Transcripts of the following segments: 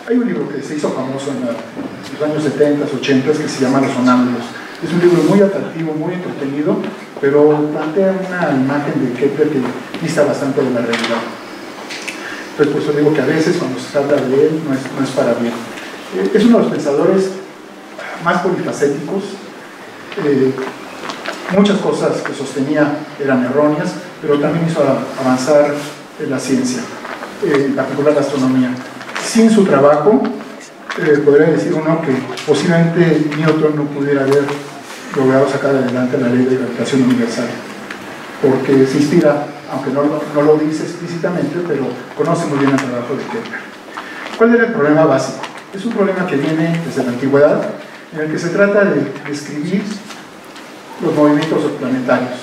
Hay un libro que se hizo famoso en los años 70, 80 que se llama Los Sonámbulos. Es un libro muy atractivo, muy entretenido, pero plantea una imagen de Kepler que dista bastante de la realidad. Entonces, por eso digo que a veces cuando se habla de él no es para bien. Es uno de los pensadores más polifacéticos. Muchas cosas que sostenía eran erróneas, pero también hizo avanzar la ciencia, en particular la astronomía. Sin su trabajo, podría decir uno que posiblemente Newton no pudiera haber logrado sacar adelante la ley de gravitación universal, porque se inspira, aunque no lo dice explícitamente, pero conoce muy bien el trabajo de Kepler. ¿Cuál era el problema básico? Es un problema que viene desde la antigüedad, en el que se trata de describir los movimientos planetarios,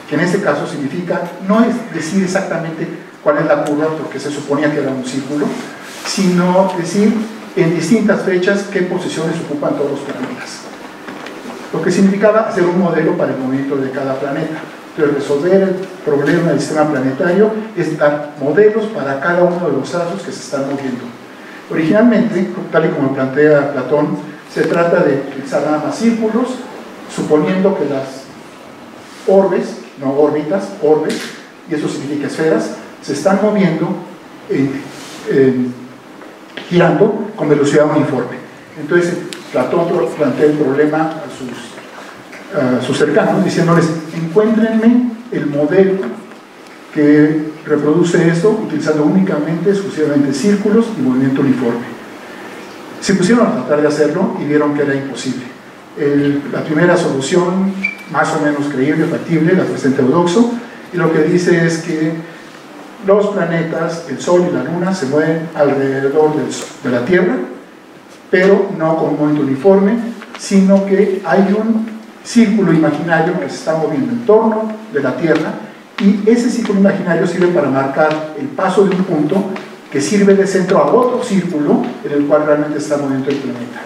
que en este caso significa, no es decir exactamente cuál es la curva, porque se suponía que era un círculo, sino decir en distintas fechas qué posiciones ocupan todos los planetas. Lo que significaba hacer un modelo para el movimiento de cada planeta. Entonces, resolver el problema del sistema planetario es dar modelos para cada uno de los astros que se están moviendo. Originalmente, tal y como plantea Platón, se trata de utilizar nada más círculos, suponiendo que las orbes, no órbitas, orbes, y eso significa esferas, se están moviendo, girando con velocidad uniforme. Entonces, Platón plantea el problema a sus cercanos, diciéndoles, encuéntrenme el modelo que reproduce esto, utilizando únicamente, exclusivamente círculos y movimiento uniforme. Se pusieron a tratar de hacerlo y vieron que era imposible. La primera solución, más o menos creíble, factible, la presenta Eudoxo, y lo que dice es que los planetas, el Sol y la Luna, se mueven alrededor de la Tierra, pero no con un movimiento uniforme, sino que hay un círculo imaginario que se está moviendo en torno de la Tierra, y ese círculo imaginario sirve para marcar el paso de un punto que sirve de centro a otro círculo en el cual realmente está moviendo el planeta.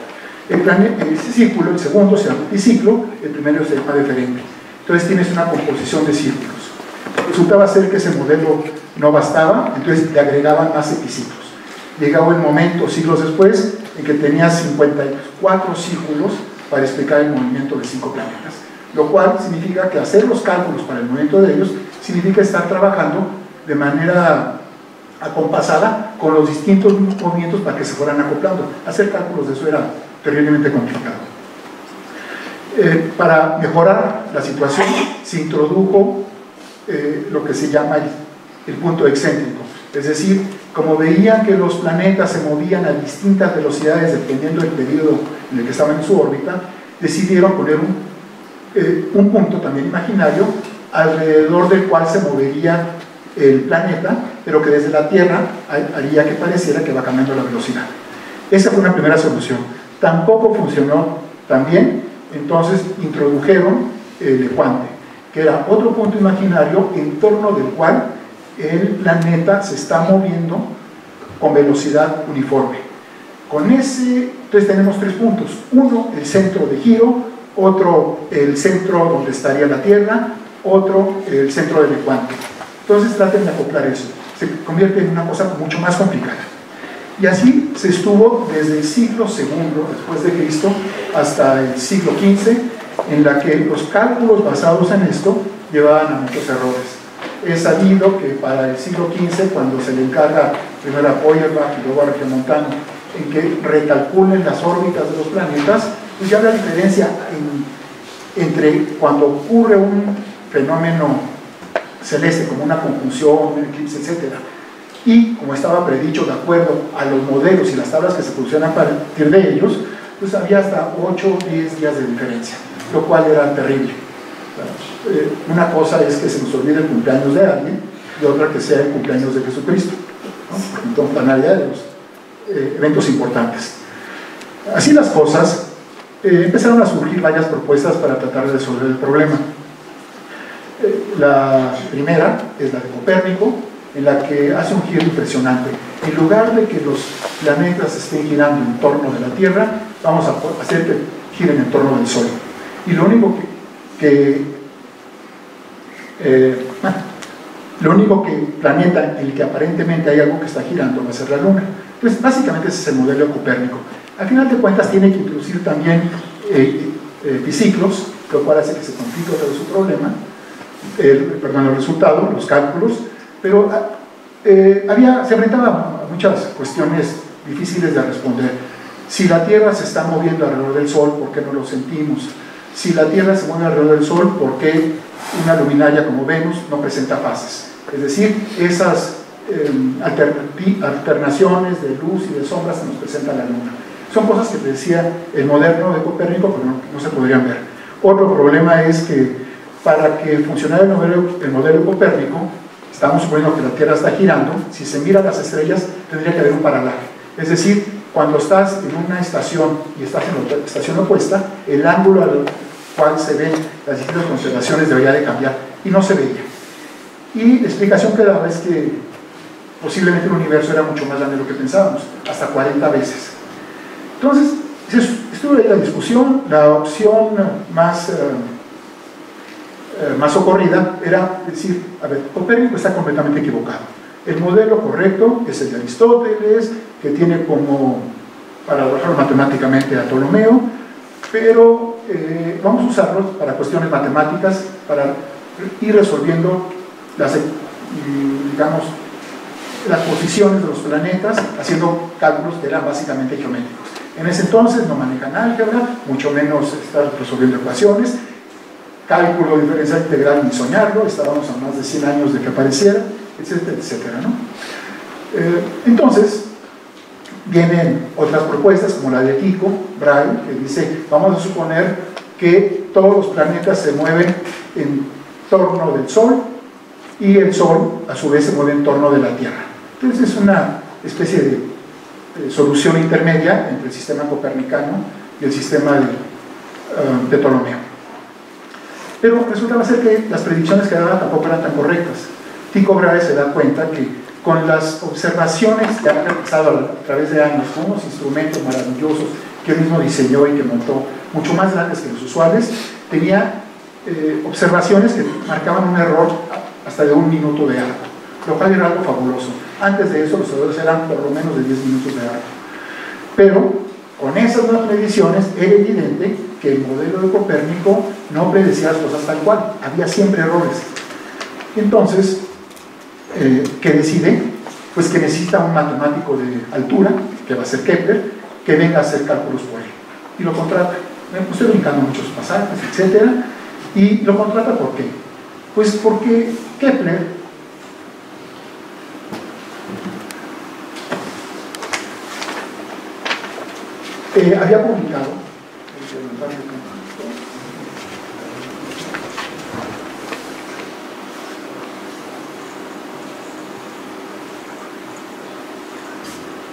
Este círculo, el segundo, se llama epiciclo, el primero se llama deferente. Entonces tienes una composición de círculos. Resultaba ser que ese modelo no bastaba, entonces le agregaban más epiciclos. Llegaba el momento, siglos después, en que tenías 54 círculos para explicar el movimiento de 5 planetas, lo cual significa que hacer los cálculos para el movimiento de ellos significa estar trabajando de manera acompasada con los distintos movimientos para que se fueran acoplando. Hacer cálculos de eso era terriblemente complicado. Para mejorar la situación se introdujo lo que se llama el punto excéntrico, es decir, como veían que los planetas se movían a distintas velocidades dependiendo del periodo en el que estaban en su órbita, decidieron poner un punto también imaginario alrededor del cual se movería el planeta, pero que desde la Tierra haría que pareciera que va cambiando la velocidad. Esa fue una primera solución. Tampoco funcionó tan bien, entonces introdujeron el ecuante, que era otro punto imaginario en torno del cual el planeta se está moviendo con velocidad uniforme. Con ese, entonces tenemos 3 puntos. Uno, el centro de giro; otro, el centro donde estaría la Tierra; otro, el centro del ecuante. Entonces traten de acoplar eso. Se convierte en una cosa mucho más complicada. Y así se estuvo desde el siglo II después de Cristo hasta el siglo XV, en la que los cálculos basados en esto llevaban a muchos errores. Es sabido que para el siglo XV, cuando se le encarga primero a Feuerbach y luego a Regiomontano en que recalculen las órbitas de los planetas, pues ya la diferencia entre cuando ocurre un fenómeno celeste como una conjunción, un eclipse, etc., y como estaba predicho de acuerdo a los modelos y las tablas que se pusieron a partir de ellos, pues había hasta 8 o 10 días de diferencia, lo cual era terrible. Una cosa es que se nos olvide el cumpleaños de alguien y otra que sea el cumpleaños de Jesucristo, ¿no? Entonces, la Navidad de los eventos importantes. Así las cosas, empezaron a surgir varias propuestas para tratar de resolver el problema. La primera es la de Copérnico, en la que hace un giro impresionante. En lugar de que los planetas estén girando en torno de la Tierra, vamos a hacer que giren en torno del Sol. Y lo único planeta en el que aparentemente hay algo que está girando va a ser la Luna. Entonces, básicamente ese es el modelo de Copérnico. Al final de cuentas tiene que introducir también biciclos, lo cual hace que se complique todo su problema, el resultado, los cálculos, pero se enfrentaba a muchas cuestiones difíciles de responder. Si la Tierra se está moviendo alrededor del Sol, ¿por qué no lo sentimos? Si la Tierra se mueve alrededor del Sol, ¿por qué una luminaria como Venus no presenta fases? Es decir, esas alternaciones de luz y de sombras que nos presenta la Luna. Son cosas que decía el moderno de Copérnico, pero no se podrían ver. Otro problema es que para que funcionara el modelo de Copérnico, estamos suponiendo que la Tierra está girando, si se miran las estrellas, tendría que haber un paralaje. Es decir, cuando estás en una estación y estás en la estación opuesta, el ángulo al cual se ven las distintas constelaciones debería de cambiar, y no se veía. Y la explicación que daba es que posiblemente el universo era mucho más grande de lo que pensábamos, hasta 40 veces. Entonces, estuvo ahí la discusión. La opción más socorrida era decir, a ver, Copérnico está completamente equivocado. El modelo correcto es el de Aristóteles, que tiene como, para trabajar matemáticamente, a Ptolomeo, pero vamos a usarlos para cuestiones matemáticas, para ir resolviendo las posiciones de los planetas, haciendo cálculos que eran básicamente geométricos. En ese entonces no manejan álgebra, mucho menos estar resolviendo ecuaciones, cálculo diferencial integral ni soñarlo, estábamos a más de 100 años de que apareciera, etcétera, etcétera, ¿no? Entonces, vienen otras propuestas como la de Tycho Brahe, que dice, vamos a suponer que todos los planetas se mueven en torno del Sol y el Sol a su vez se mueve en torno de la Tierra. Entonces es una especie de solución intermedia entre el sistema copernicano y el sistema de Ptolomeo. Pero resultaba ser que las predicciones que daba tampoco eran tan correctas. Tycho Brahe se da cuenta que con las observaciones que han realizado a través de años con unos instrumentos maravillosos que él mismo diseñó y que montó, mucho más grandes que los usuales, tenía observaciones que marcaban un error hasta de 1 minuto de arco, lo cual era algo fabuloso. Antes de eso los errores eran por lo menos de 10 minutos de arco. Pero con esas nuevas mediciones era evidente que el modelo de Copérnico no predecía las cosas tal cual, había siempre errores. Entonces, ¿qué decide? Pues que necesita un matemático de altura, que va a ser Kepler, que venga a hacer cálculos por él. Y lo contrata. Estoy brincando muchos pasajes, etc. Y lo contrata ¿por qué? Pues porque Kepler había publicado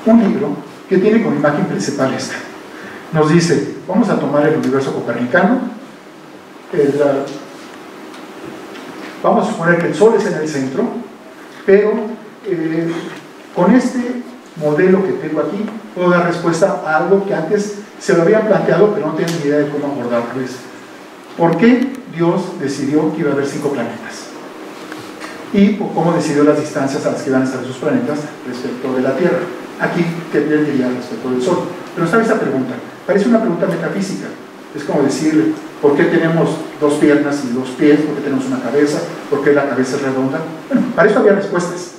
un libro que tiene como imagen principal esta. Nos dice, vamos a tomar el universo copernicano, vamos a suponer que el Sol es en el centro, pero con este modelo que tengo aquí puedo dar respuesta a algo que antes se lo habían planteado pero no tienen ni idea de cómo abordarlo. Es ¿por qué Dios decidió que iba a haber 5 planetas? Y cómo decidió las distancias a las que iban a estar esos planetas respecto de la Tierra. Aquí Kepler diría respecto del Sol. Pero ¿sabe esta pregunta? Parece una pregunta metafísica. Es como decir, ¿por qué tenemos 2 piernas y 2 pies? ¿Por qué tenemos una cabeza? ¿Por qué la cabeza es redonda? Bueno, para eso había respuestas.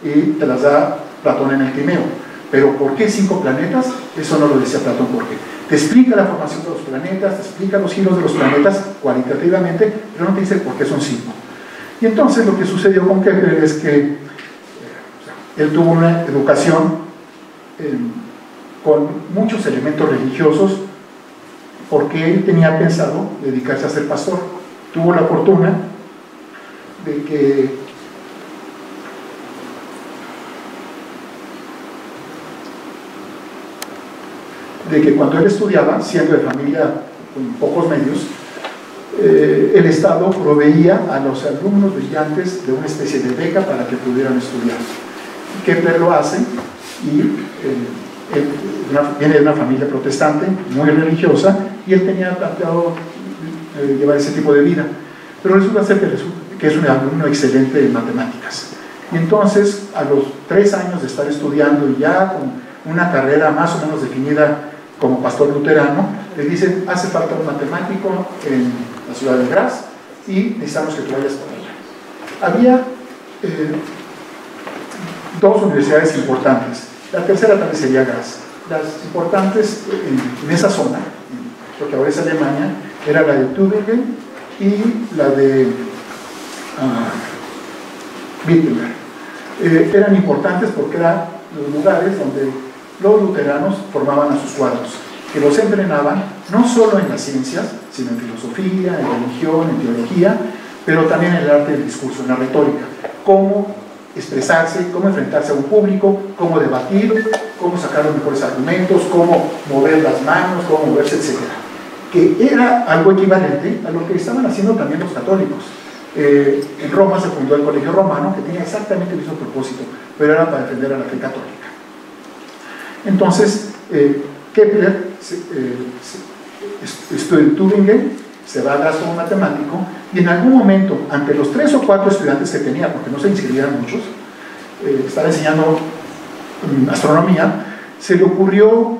Y te las da Platón en el Timeo. Pero ¿por qué 5 planetas? Eso no lo decía Platón. ¿Por qué? Te explica la formación de los planetas, te explica los giros de los planetas cualitativamente, pero no te dice por qué son 5. Y entonces lo que sucedió con Kepler es que él tuvo una educación con muchos elementos religiosos, porque él tenía pensado dedicarse a ser pastor. Tuvo la fortuna de que cuando él estudiaba, siendo de familia con pocos medios, el Estado proveía a los alumnos brillantes de una especie de beca para que pudieran estudiar. Kepler lo hace y viene de una familia protestante, muy religiosa, y él tenía planteado llevar ese tipo de vida. Pero resulta ser que es un alumno excelente en matemáticas. Y entonces, a los 3 años de estar estudiando y ya con una carrera más o menos definida como pastor luterano, le dicen, hace falta un matemático en la ciudad de Graz y necesitamos que tú vayas por allá. Había 2 universidades importantes, la tercera también sería Graz. Las importantes en esa zona, lo que ahora es Alemania, era la de Tübingen y la de Wittenberg. Eran importantes porque eran los lugares donde los luteranos formaban a sus cuadros, que los entrenaban no solo en las ciencias, sino en filosofía, en religión, en teología, pero también en el arte del discurso, en la retórica, cómo expresarse, cómo enfrentarse a un público, cómo debatir, cómo sacar los mejores argumentos, cómo mover las manos, cómo moverse, etc. Que era algo equivalente a lo que estaban haciendo también los católicos. En Roma se fundó el Colegio Romano, que tenía exactamente el mismo propósito, pero era para defender a la fe católica. Entonces, Kepler estudió en Tübingen, se va a Graz como matemático, y en algún momento, ante los 3 o 4 estudiantes que tenía, porque no se inscribían muchos, estaba enseñando astronomía, se le ocurrió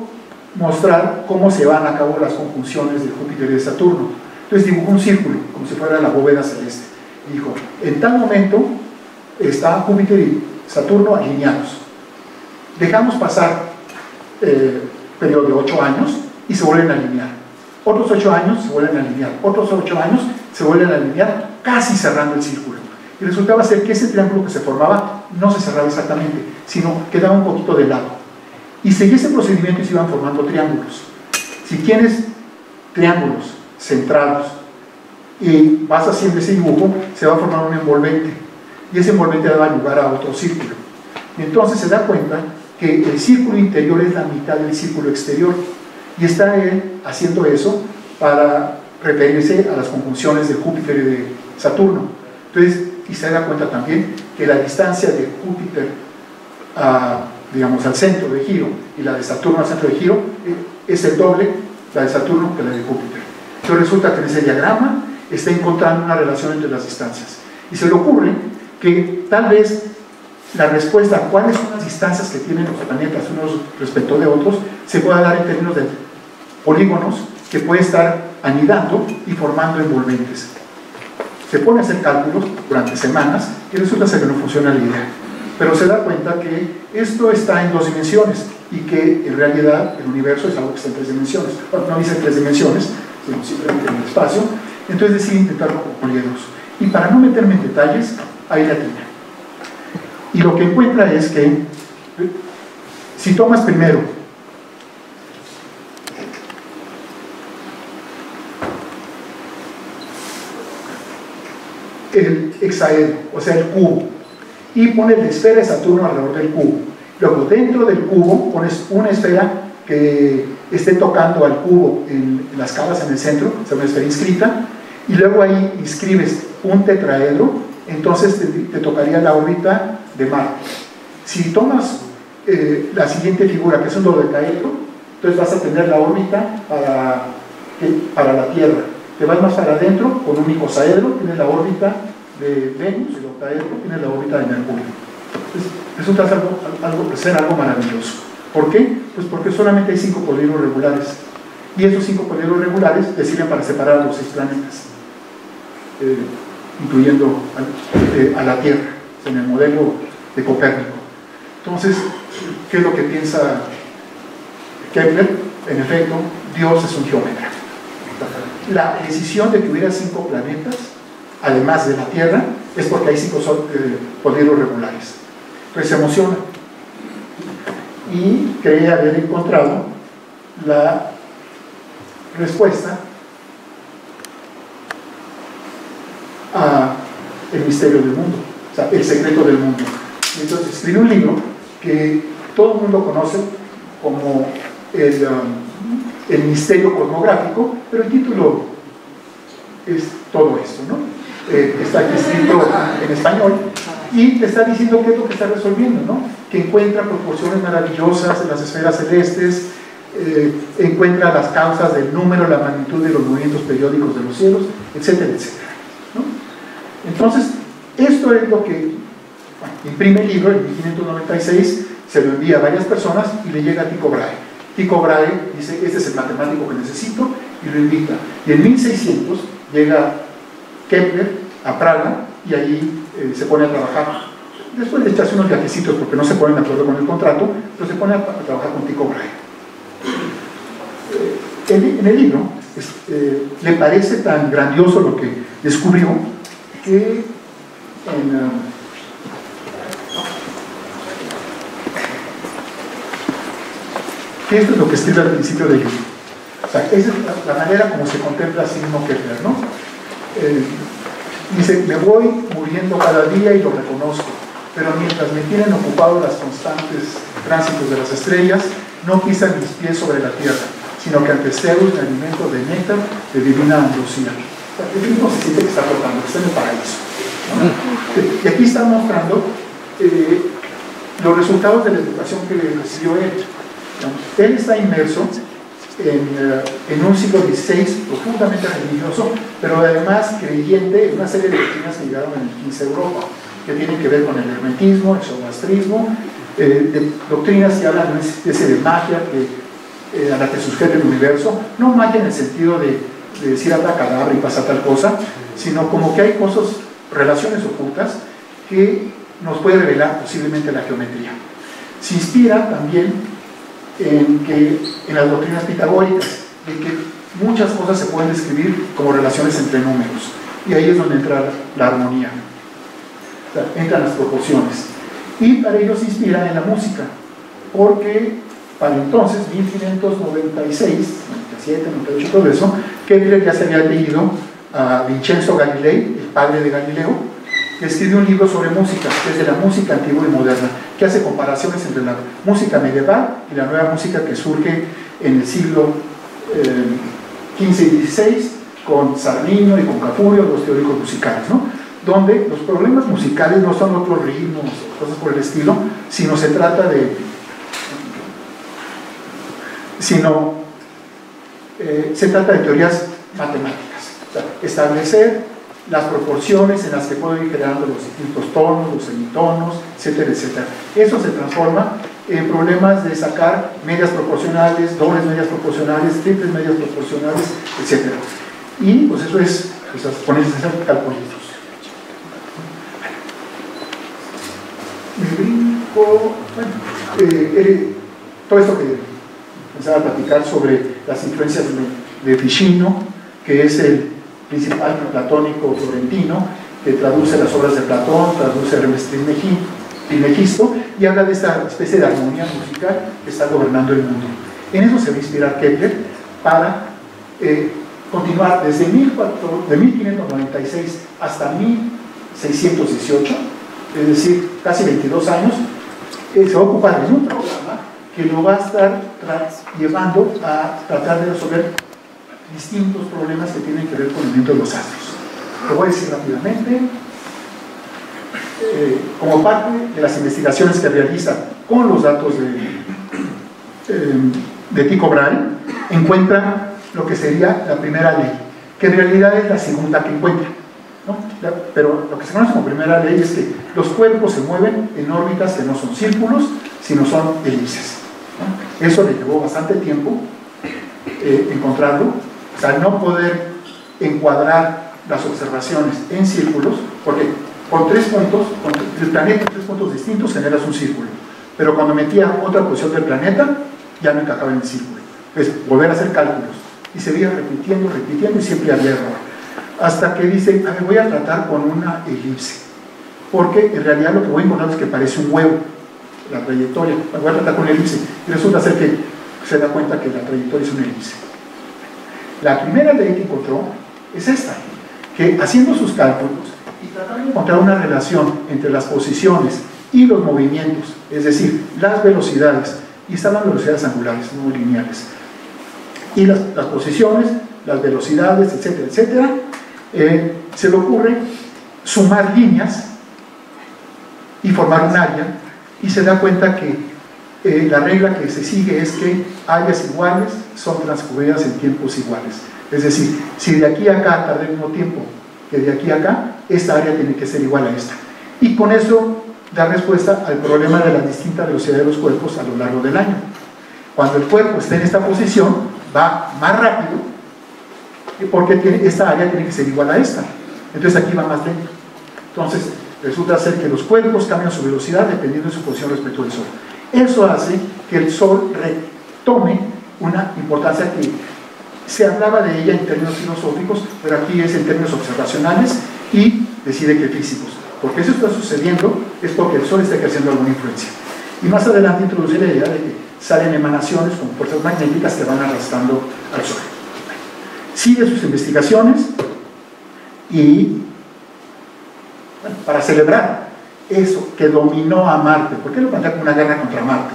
mostrar cómo se van a cabo las conjunciones de Júpiter y de Saturno. Entonces dibujó un círculo, como si fuera la bóveda celeste, y dijo, en tal momento están Júpiter y Saturno alineados. Dejamos pasar periodo de 8 años y se vuelven a alinear. Otros 8 años se vuelven a alinear, otros 8 años se vuelven a alinear, casi cerrando el círculo. Y resultaba ser que ese triángulo que se formaba no se cerraba exactamente, sino quedaba un poquito de lado. Y seguía ese procedimiento y se iban formando triángulos. Si tienes triángulos centrados y vas haciendo ese dibujo, se va a formar un envolvente. Y ese envolvente daba lugar a otro círculo. Y entonces se da cuenta que el círculo interior es la mitad del círculo exterior. Y está él haciendo eso para referirse a las conjunciones de Júpiter y de Saturno. Entonces, y se da cuenta también que la distancia de Júpiter digamos, al centro de giro y la de Saturno al centro de giro es el doble, la de Saturno, que la de Júpiter. Entonces resulta que en ese diagrama está encontrando una relación entre las distancias. Y se le ocurre que tal vez la respuesta a cuáles son las distancias que tienen los planetas unos respecto de otros se pueda dar en términos de polígonos que puede estar anidando y formando envolventes. Se pone a hacer cálculos durante semanas y resulta ser que no funciona la idea, pero se da cuenta que esto está en 2 dimensiones y que en realidad el universo es algo que está en 3 dimensiones. Bueno, no dice en 3 dimensiones, sino simplemente en el espacio. Entonces decide intentarlo con poliedros, y para no meterme en detalles, ahí la tiene. Y lo que encuentra es que si tomas primero el hexaedro, o sea el cubo, y pones la esfera de Saturno alrededor del cubo, luego dentro del cubo pones una esfera que esté tocando al cubo en las caras en el centro, o sea una esfera inscrita, y luego ahí inscribes un tetraedro, entonces te tocaría la órbita de Marte. Si tomas la siguiente figura, que es un dodecaedro, entonces vas a tener la órbita para la Tierra. Te vas más para adentro con un icosaedro, tienes la órbita de Venus, el octaedro tienes la órbita de Mercurio. Entonces, resulta ser algo maravilloso. ¿Por qué? Pues porque solamente hay 5 poliedros regulares, y esos 5 poliedros regulares te sirven para separar a los 6 planetas, incluyendo a la Tierra, en el modelo de Copérnico. Entonces, ¿qué es lo que piensa Kepler? En efecto, Dios es un geómetra. La decisión de que hubiera 5 planetas, además de la Tierra, es porque hay 5 poliedros regulares. Entonces se emociona y cree haber encontrado la respuesta al misterio del mundo, o sea, el secreto del mundo. Y entonces escribe un libro que todo el mundo conoce como el misterio cosmográfico, pero el título es todo esto, ¿no? Está aquí escrito en español y te está diciendo qué es lo que está resolviendo, ¿no? Que encuentra proporciones maravillosas en las esferas celestes, encuentra las causas del número, la magnitud de los movimientos periódicos de los cielos, etcétera, etcétera, ¿no? Entonces, esto es lo que Bueno, imprime el libro en 1596, se lo envía a varias personas y le llega a Tycho Brahe. Tycho Brahe dice, este es el matemático que necesito, y lo invita. Y en 1600 llega Kepler a Praga y allí se pone a trabajar. Después de echarse unos viajecitos porque no se ponen de acuerdo con el contrato, pero se pone a trabajar con Tycho Brahe. En el libro le parece tan grandioso lo que descubrió que esto es lo que escribe al principio del libro. O sea, esa es la manera como se contempla a sí mismo Kepler, ¿no? Dice, me voy muriendo cada día y lo reconozco, pero mientras me tienen ocupado las constantes tránsitos de las estrellas, no pisan mis pies sobre la tierra, sino que ante Zeus me alimento de néctar de divina ambrosía. O sea, el mismo se siente que está flotando, que está en el paraíso, ¿no? Y aquí está mostrando los resultados de la educación que recibió él. Él está inmerso en un siglo XVI profundamente religioso, pero además creyente en una serie de doctrinas que llegaron en el XV a Europa, que tienen que ver con el hermetismo, el zoroastrismo, de doctrinas que hablan de una especie de magia a la que sujeta el universo, no magia en el sentido de decir abracadabra y pasa tal cosa, sino como que hay cosas, relaciones ocultas que nos puede revelar posiblemente la geometría. Se inspira también en las doctrinas pitagóricas, de que muchas cosas se pueden describir como relaciones entre números, y ahí es donde entra la armonía, o sea, entran las proporciones, y para ello se inspira en la música, porque para entonces, 1596, 97, 98, todo eso, Kepler ya se había leído a Vincenzo Galilei, el padre de Galileo, que escribió un libro sobre música, que es de la música antigua y moderna, que hace comparaciones entre la música medieval y la nueva música que surge en el siglo XV y XVI, con Sarmiño y con Cafurio, los teóricos musicales, ¿no? Donde los problemas musicales no son otros ritmos, cosas por el estilo, sino se trata de teorías matemáticas, o sea, establecer las proporciones en las que puedo ir generando los distintos tonos, los semitonos, etcétera, etcétera. Eso se transforma en problemas de sacar medias proporcionales, dobles medias proporcionales, triples medias proporcionales, etcétera. Y pues eso es, pues, ponerse a hacer calculitos. Me brinco, bueno, todo esto que empezaba a platicar sobre las influencias de Ficino, que es el principal platónico florentino, que traduce las obras de Platón, traduce Hermes Trismegisto, y habla de esta especie de armonía musical que está gobernando el mundo. En eso se va a inspirar Kepler para continuar desde 1596 hasta 1618, es decir, casi 22 años, se va a ocupar en un programa que lo va a estar llevando a tratar de resolver distintos problemas que tienen que ver con el movimiento de los astros. Lo voy a decir rápidamente. Como parte de las investigaciones que realiza con los datos de Tycho Brahe, encuentra lo que sería la primera ley, que en realidad es la segunda que encuentra, ¿no? Pero lo que se conoce como primera ley es que los cuerpos se mueven en órbitas que no son círculos, sino son elipses, ¿no? Eso le llevó bastante tiempo encontrarlo. O sea, no poder encuadrar las observaciones en círculos, porque con 3 puntos, con el planeta en 3 puntos distintos generas un círculo, pero cuando metía otra posición del planeta ya no encajaba en el círculo. Entonces, volver a hacer cálculos, y se iba repitiendo y siempre había error, hasta que dice, a ver, voy a tratar con una elipse, porque en realidad lo que voy a encontrar es que parece un huevo, la trayectoria. Voy a tratar con una elipse, y resulta ser que se da cuenta que la trayectoria es una elipse. La primera ley que encontró es esta, que haciendo sus cálculos y tratando de encontrar una relación entre las posiciones y los movimientos, es decir, las velocidades, y estaban velocidades angulares, no lineales, y las posiciones, las velocidades, etcétera, etcétera, se le ocurre sumar líneas y formar un área, y se da cuenta que la regla que se sigue es que áreas iguales son transcurridas en tiempos iguales. Es decir, si de aquí a acá tarda el mismo tiempo que de aquí a acá, esta área tiene que ser igual a esta. Y con eso da respuesta al problema de la distinta velocidad de los cuerpos a lo largo del año. Cuando el cuerpo está en esta posición, va más rápido, porque esta área tiene que ser igual a esta. Entonces aquí va más lento. Entonces resulta ser que los cuerpos cambian su velocidad dependiendo de su posición respecto al Sol. Eso hace que el Sol retome una importancia que se hablaba de ella en términos filosóficos, pero aquí es en términos observacionales y decide que físicos. Porque eso está sucediendo es porque el Sol está ejerciendo alguna influencia. Y más adelante introduce la idea de que salen emanaciones como fuerzas magnéticas que van arrastrando al Sol. Sigue sus investigaciones y, bueno, para celebrar eso que dominó a Marte, ¿por qué lo plantea como una guerra contra Marte?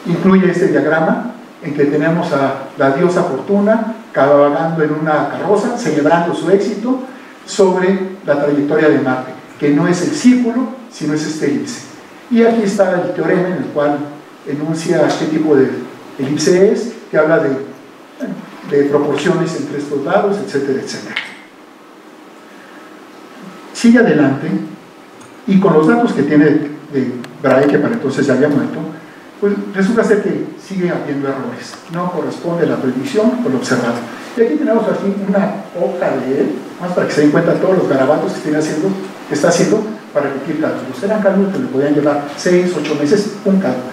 Incluye este diagrama en que tenemos a la diosa Fortuna cabalgando en una carroza, celebrando su éxito sobre la trayectoria de Marte, que no es el círculo, sino es este elipse. Y aquí está el teorema en el cual enuncia qué tipo de elipse es, que habla de proporciones entre estos lados, etcétera, etcétera. Sigue adelante y con los datos que tiene de Brahe, que para entonces ya había muerto, pues resulta ser que sigue habiendo errores, no corresponde la predicción con lo observado. Y aquí tenemos aquí una hoja de él, más para que se den cuenta todos los garabatos que está haciendo para repetir cálculos. Eran cálculos que le podían llevar 6, 8 meses, un cálculo.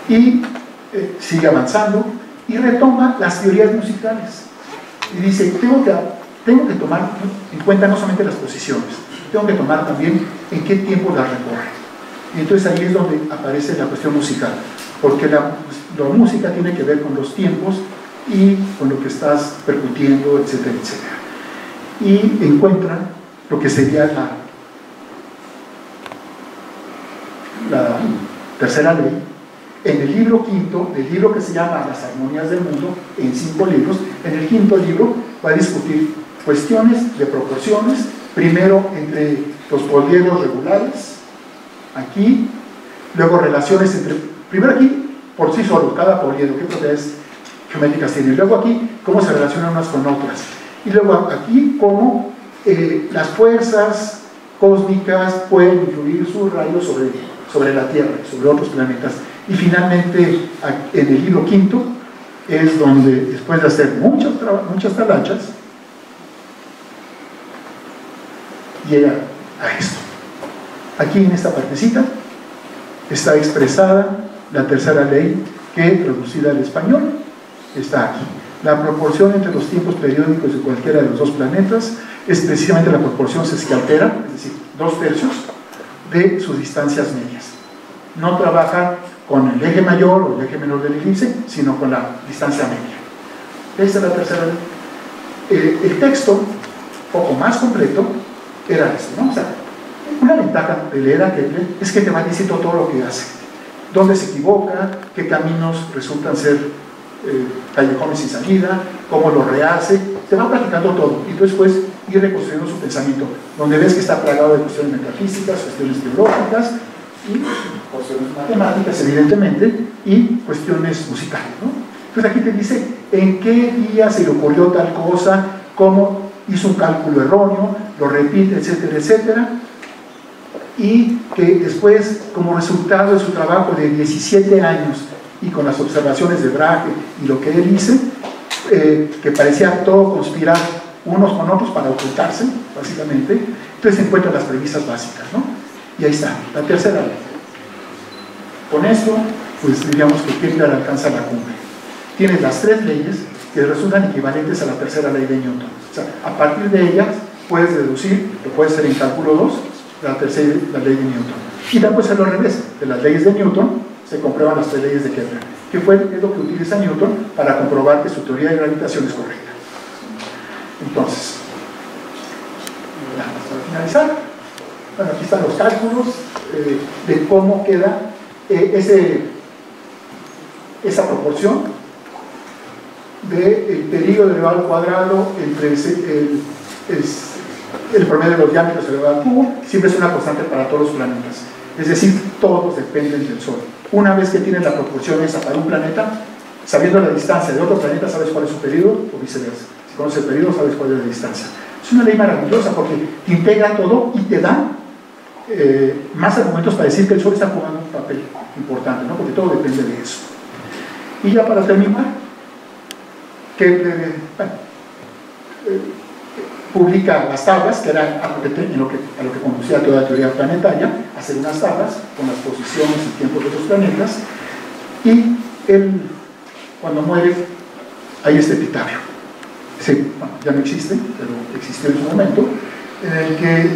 Y sigue avanzando y retoma las teorías musicales. Y dice, tengo que tomar en cuenta no solamente las posiciones, tengo que tomar también en qué tiempo las recorre. Y entonces ahí es donde aparece la cuestión musical, porque la música tiene que ver con los tiempos y con lo que estás percutiendo, etcétera, etcétera. Y encuentra lo que sería la tercera ley en el libro quinto, del libro que se llama Las Armonías del Mundo, en 5 libros. En el quinto libro va a discutir cuestiones de proporciones, primero entre los poliedros regulares, aquí, luego relaciones entre, primero aquí, por sí solo, cada poliedro, qué propiedades geométricas tiene, luego aquí, cómo se relacionan unas con otras, y luego aquí, cómo las fuerzas cósmicas pueden influir sus rayos sobre la Tierra, sobre otros planetas, y finalmente, en el libro quinto, es donde, después de hacer muchas talachas, llega a esto. Aquí en esta partecita está expresada la tercera ley que, traducida al español, está aquí. La proporción entre los tiempos periódicos de cualquiera de los dos planetas es precisamente la proporción sesquialtera, es decir, 2/3 de sus distancias medias. No trabaja con el eje mayor o el eje menor del elipse, sino con la distancia media. Esta es la tercera ley. El texto, un poco más completo, era esto, ¿no? O sea, una ventaja de leer a Kepler es que te va diciendo todo lo que hace, dónde se equivoca, qué caminos resultan ser callejones sin salida, cómo lo rehace, te va platicando todo y tú después ir reconstruyendo su pensamiento, donde ves que está plagado de cuestiones metafísicas, cuestiones teológicas y cuestiones matemáticas, evidentemente, y cuestiones musicales, ¿no? Entonces aquí te dice en qué día se le ocurrió tal cosa, cómo hizo un cálculo erróneo, lo repite, etcétera, etcétera, y que después, como resultado de su trabajo de 17 años y con las observaciones de Brahe y lo que él dice, que parecía todo conspirar unos con otros para ocultarse, básicamente, entonces se encuentran las premisas básicas, ¿no? Y ahí está, la tercera ley. Con esto, pues diríamos que Kepler alcanza la cumbre. Tienes las 3 leyes que resultan equivalentes a la tercera ley de Newton. O sea, a partir de ellas puedes deducir, lo puedes hacer en cálculo 2, la ley de Newton. Y también puede ser al revés, de las leyes de Newton se comprueban las 3 leyes de Kepler, que es lo que utiliza Newton para comprobar que su teoría de gravitación es correcta. Entonces, para finalizar, bueno, aquí están los cálculos de cómo queda esa proporción del período elevado al cuadrado entre el promedio de los diámetros elevado al cubo, siempre es una constante para todos los planetas. Es decir, todos dependen del Sol. Una vez que tienes la proporción esa para un planeta, sabiendo la distancia de otro planeta, sabes cuál es su período, o viceversa. Si conoces el período, sabes cuál es la distancia. Es una ley maravillosa porque te integra todo y te da más argumentos para decir que el Sol está jugando un papel importante, ¿no? Porque todo depende de eso. Y ya para terminar, publica las tablas, que era a lo que conducía toda la teoría planetaria, hacer unas tablas con las posiciones y tiempos de los planetas, y él, cuando muere, hay este epitafio. Sí, bueno, ya no existe, pero existió en su momento, en el que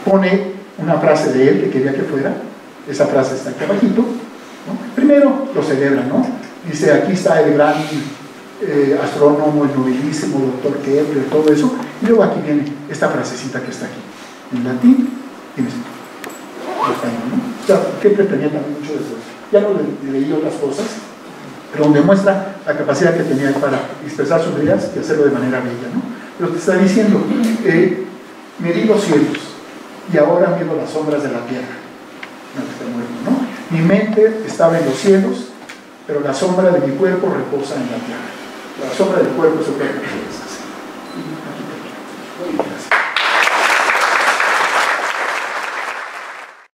pone una frase de él que quería que fuera. Esa frase está aquí abajito, ¿no? Primero lo celebra, ¿no? Dice, aquí está el gran astrónomo, el nobilísimo doctor Kepler, todo eso, y luego aquí viene esta frasecita que está aquí, en latín y en español, ¿no? O sea, Kepler tenía también mucho de eso. Ya no leí otras cosas, pero donde muestra la capacidad que tenía para expresar sus ideas y hacerlo de manera bella, ¿no? Pero te está diciendo, medí los cielos y ahora mido las sombras de la tierra. No, está muerto, ¿no? Mi mente estaba en los cielos, pero la sombra de mi cuerpo reposa en la tierra. La sombra del cuerpo es el cuerpo.